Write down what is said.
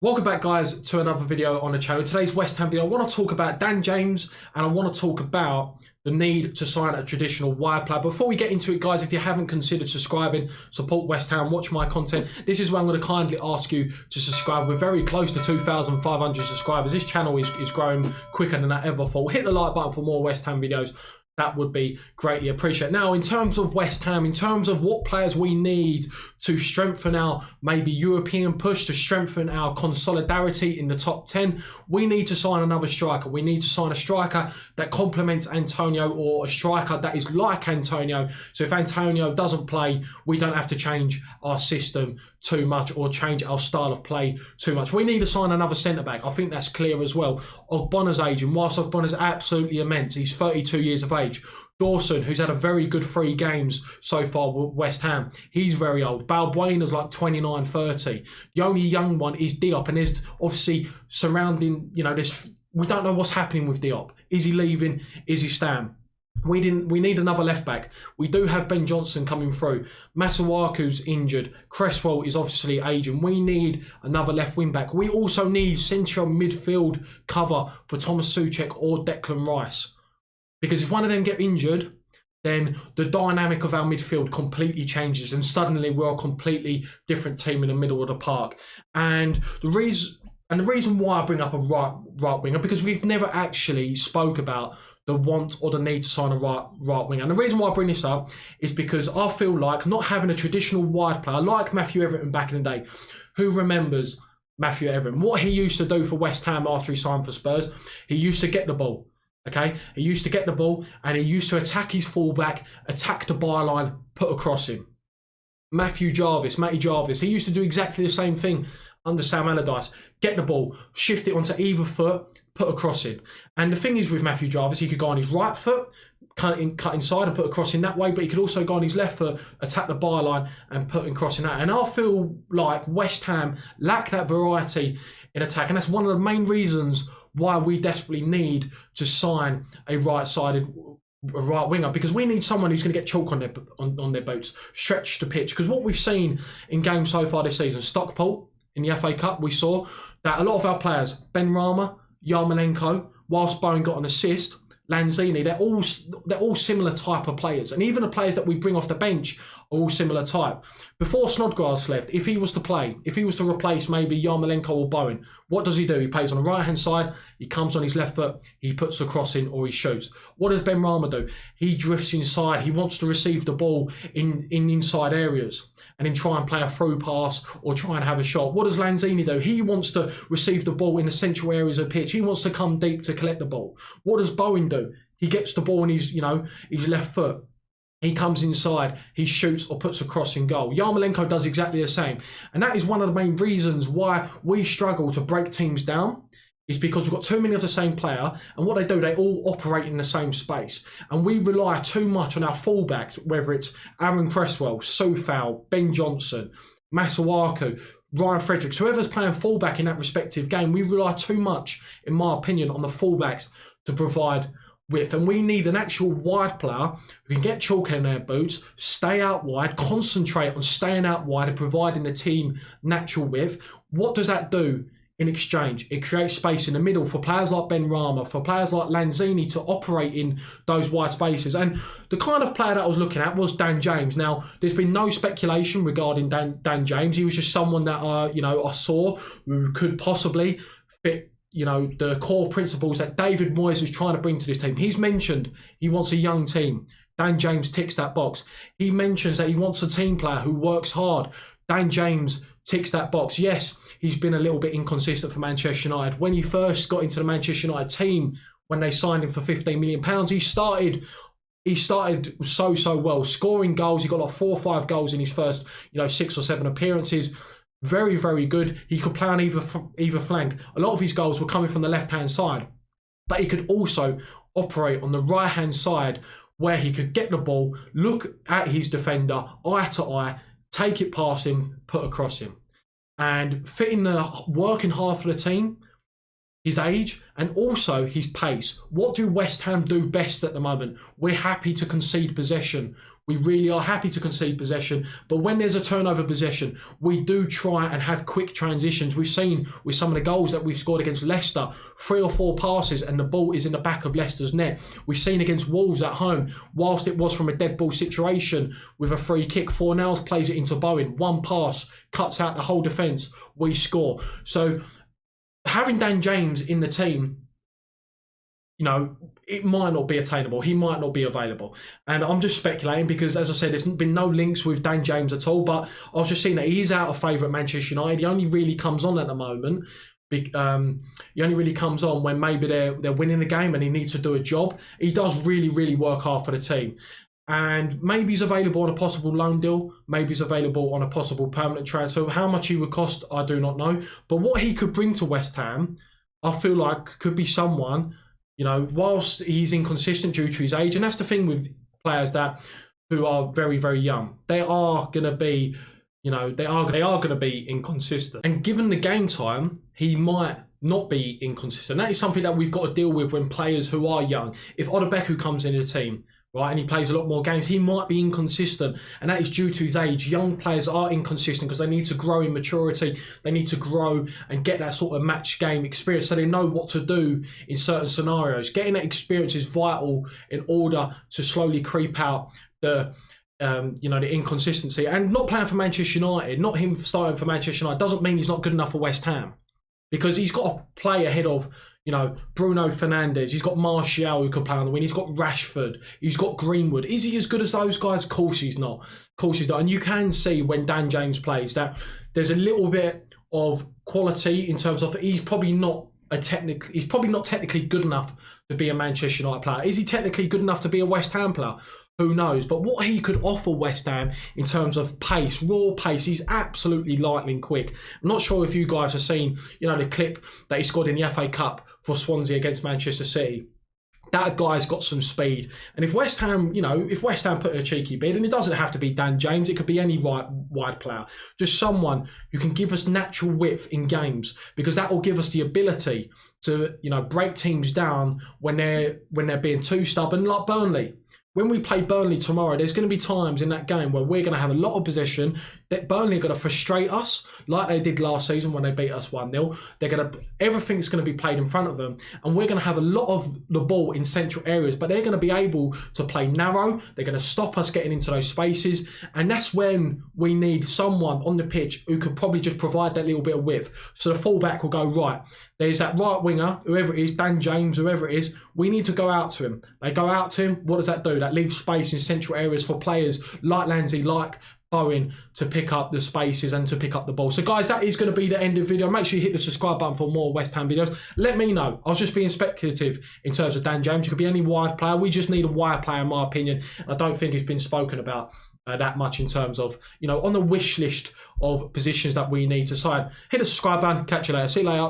Welcome back, guys, to another video on the channel. Today's West Ham video, I want to talk about Dan James and I want to talk about the need to sign a traditional wide player. Before we get into it, guys, if you haven't considered subscribing, support West Ham, watch my content, this is where I'm going to kindly ask you to subscribe. We're very close to 2,500 subscribers. This channel is growing quicker than I ever thought. Hit the like button for more West Ham videos. That would be greatly appreciated. Now, in terms of West Ham, in terms of what players we need to strengthen our maybe European push, to strengthen our consolidarity in the top 10, we need to sign another striker. We need to sign a striker that complements Antonio, or a striker that is like Antonio. So if Antonio doesn't play, we don't have to change our system too much or change our style of play too much. We need to sign another centre-back. I think that's clear as well. Ogbonna's age, and whilst Ogbonna's absolutely immense, he's 32 years of age. Dawson, who's had a very good 3 games so far with West Ham, he's very old. Balbuena's like 29, 30. The only young one is Diop, and is obviously surrounding, this. We don't know what's happening with Diop. Is he leaving? Is he staying? We need another left back. We do have Ben Johnson coming through. Masuaku's injured. Cresswell is obviously aging. We need another left wing back. We also need central midfield cover for Thomas Souček or Declan Rice. Because if one of them get injured, then the dynamic of our midfield completely changes, and suddenly we're a completely different team in the middle of the park. And the reason why I bring up a right winger, because we've never actually spoke about the want or the need to sign a right winger. And the reason why I bring this up is because I feel like not having a traditional wide player like Matthew Everton back in the day. Who remembers Matthew Everton? What he used to do for West Ham after he signed for Spurs, he used to get the ball. Okay, he used to get the ball and he used to attack his fullback, attack the byline, put across him. Matty Jarvis, he used to do exactly the same thing under Sam Allardyce. Get the ball, shift it onto either foot, put across it. And the thing is with Matty Jarvis, he could go on his right foot, cut inside and put across in that way, but he could also go on his left foot, attack the byline and put across in that. And I feel like West Ham lack that variety in attack, and that's one of the main reasons why we desperately need to sign a right winger, because we need someone who's going to get chalk on their boots, stretch the pitch. Because what we've seen in games so far this season, Stockport in the FA Cup, we saw that a lot of our players, Benrahma, Yarmolenko, whilst Bowen got an assist, Lanzini, they're all similar type of players. And even the players that we bring off the bench are all similar type. Before Snodgrass left, if he was to replace maybe Yarmolenko or Bowen, what does he do? He plays on the right-hand side, he comes on his left foot, he puts the cross in or he shoots. What does Benrahma do? He drifts inside, he wants to receive the ball in inside areas and then try and play a through pass or try and have a shot. What does Lanzini do? He wants to receive the ball in the central areas of the pitch. He wants to come deep to collect the ball. What does Bowen do? He gets the ball in his left foot. He comes inside, he shoots or puts a cross in goal. Yarmolenko does exactly the same. And that is one of the main reasons why we struggle to break teams down, is because we've got too many of the same player, and what they do, they all operate in the same space. And we rely too much on our fullbacks, whether it's Aaron Cresswell, Soufal, Ben Johnson, Masuaku, Ryan Fredericks, whoever's playing fullback in that respective game. We rely too much, in my opinion, on the fullbacks to provide width, and we need an actual wide player who can get chalk in their boots, stay out wide, concentrate on staying out wide and providing the team natural width. What does that do in exchange? It creates space in the middle for players like Benrahma, for players like Lanzini to operate in those wide spaces. And the kind of player that I was looking at was Dan James. Now, there's been no speculation regarding Dan James. He was just someone that I saw who could possibly fit the core principles that David Moyes is trying to bring to this team. He's mentioned he wants a young team. Dan James ticks that box. He mentions that he wants a team player who works hard. Dan James ticks that box. Yes, he's been a little bit inconsistent for Manchester United. When he first got into the Manchester United team, when they signed him for £15 million, he started so well, scoring goals. He got like 4 or 5 goals in his first 6 or 7 appearances. Very, very good. He could play on either flank. A lot of his goals were coming from the left-hand side. But he could also operate on the right-hand side, where he could get the ball, look at his defender, eye to eye, take it past him, put across him. And fitting the working half of the team, his age, and also his pace. What do West Ham do best at the moment? We're happy to concede possession We really are happy to concede possession, but when there's a turnover possession, we do try and have quick transitions. We've seen with some of the goals that we've scored against Leicester, 3 or 4 passes and the ball is in the back of Leicester's net. We've seen against Wolves at home, whilst it was from a dead ball situation with a free kick, Fornals plays it into Bowen, 1 pass, cuts out the whole defence, we score. So having Dan James in the team, you know, it might not be attainable. He might not be available. And I'm just speculating because, as I said, there's been no links with Dan James at all. But I was just seeing that he is out of favour at Manchester United. He only really comes on at the moment. He only really comes on when maybe they're winning the game and he needs to do a job. He does really, really work hard for the team. And maybe he's available on a possible loan deal. Maybe he's available on a possible permanent transfer. How much he would cost, I do not know. But what he could bring to West Ham, I feel like could be someone, you know, whilst he's inconsistent due to his age, and that's the thing with players who are very, very young. They are going to be, you know, they are going to be inconsistent. And given the game time, he might not be inconsistent. That is something that we've got to deal with when players who are young. If Odebeku comes into the team, right, and he plays a lot more games, he might be inconsistent, and that is due to his age. Young players are inconsistent because they need to grow in maturity. They need to grow and get that sort of match game experience so they know what to do in certain scenarios. Getting that experience is vital in order to slowly creep out the the inconsistency. And not playing for Manchester United, not him starting for Manchester United, doesn't mean he's not good enough for West Ham, because he's got to play ahead of, you know, Bruno Fernandes. He's got Martial who can play on the wing. He's got Rashford. He's got Greenwood. Is he as good as those guys? Of course he's not. Of course he's not. And you can see when Dan James plays that there's a little bit of quality in terms of he's probably not technically good enough to be a Manchester United player. Is he technically good enough to be a West Ham player? Who knows? But what he could offer West Ham in terms of pace, raw pace, he's absolutely lightning quick. I'm not sure if you guys have seen, you know, the clip that he scored in the FA Cup for Swansea against Manchester City. That guy's got some speed. And if West Ham, put in a cheeky bid, and it doesn't have to be Dan James, it could be any wide player, just someone who can give us natural width in games, because that will give us the ability to, you know, break teams down when they're being too stubborn, like Burnley. When we play Burnley tomorrow, there's going to be times in that game where we're going to have a lot of possession, that Burnley are going to frustrate us like they did last season when they beat us 1-0. Everything's going to be played in front of them, and we're going to have a lot of the ball in central areas, but they're going to be able to play narrow. They're going to stop us getting into those spaces, and that's when we need someone on the pitch who can probably just provide that little bit of width. So the fullback will go, right, there's that right winger, whoever it is, Dan James, whoever it is, we need to go out to him. They go out to him. What does that do? That leaves space in central areas for players like Lansy, like Bowen, to pick up the spaces and to pick up the ball. So guys, that is going to be the end of the video. Make sure you hit the subscribe button for more West Ham videos. Let me know. I was just being speculative in terms of Dan James. It could be any wide player. We just need a wide player, in my opinion. I don't think it's been spoken about that much in terms of, you know, on the wish list of positions that we need to sign. Hit the subscribe button. Catch you later. See you later.